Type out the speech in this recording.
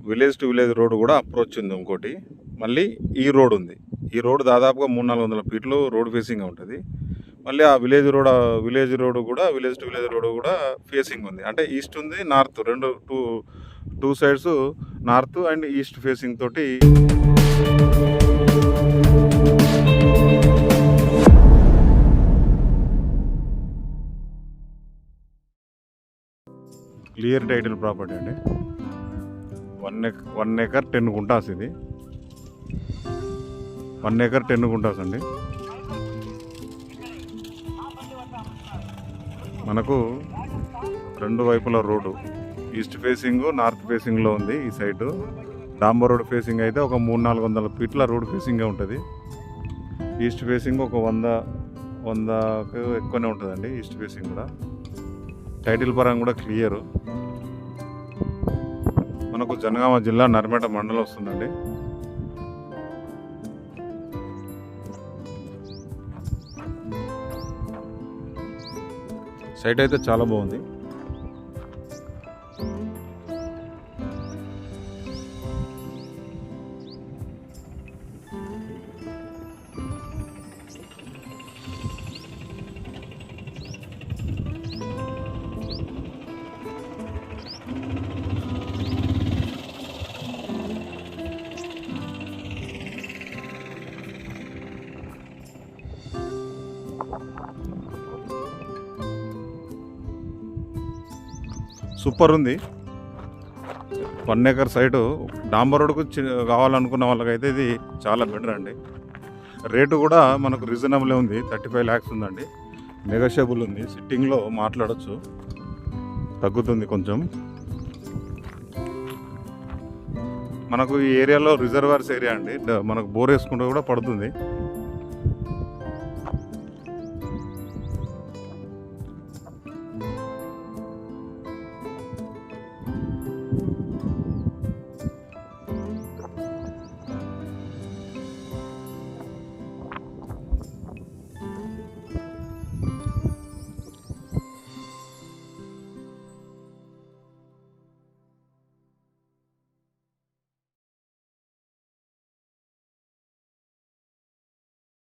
Village to village road కూడా approach ఉంది ఇంకోటి. మళ్ళీ ఈ రోడ్ ఉంది. ఈ రోడ్ దాదాపుగా 300-400 ఫీట్లు రోడ్ ఫేసింగ్ ఉంటుంది. మళ్ళీ ఆ విలేజ్ రోడ్ కూడా విలేజ్ టు విలేజ్ రోడ్ కూడా ఫేసింగ్ ఉంది. అంటే ఈస్ట్ ఉంది, నార్త్, రెండు two sides north and east facing తోటి క్లియర్ టైటిల్ ప్రాపర్టీ అండి. 1 acre 10 గుంటాస్ ఇది. 1 acre 10 గుంటాస్ అండి. మనకు రెండు వైపుల రోడ్డు ఈస్ట్ ఫేసింగ్, నార్త్ ఫేసింగ్లో ఉంది. ఈ సైడ్ డాంబర్ రోడ్ ఫేసింగ్ అయితే ఒక 300-400 ఫీట్ల రోడ్ ఫేసింగే ఉంటుంది. ఈస్ట్ ఫేసింగ్ ఒక 100కు ఎక్కువనే ఉంటుందండి. ఈస్ట్ ఫేసింగ్ కూడా టైటిల్ పరంగా కూడా క్లియరు. మనకు జనగామ జిల్లా నర్మేట మండలం వస్తుందండి. సైట్ అయితే చాలా బాగుంది. సూపర్ ఉంది. 1 acre సైటు డాంబర్ రోడ్కు కావాలనుకున్న వాళ్ళకైతే ఇది చాలా బెటర్ అండి. రేటు కూడా మనకు రీజనబుల్ ఉంది. 35 lakhs ఉందండి. నెగోషియబుల్ ఉంది. సిట్టింగ్లో మాట్లాడచ్చు, తగ్గుతుంది కొంచెం. మనకు ఈ ఏరియాలో రిజర్వాయర్స్ ఏరియా అండి. మనకు బోర్ వేసుకుంటే కూడా పడుతుంది.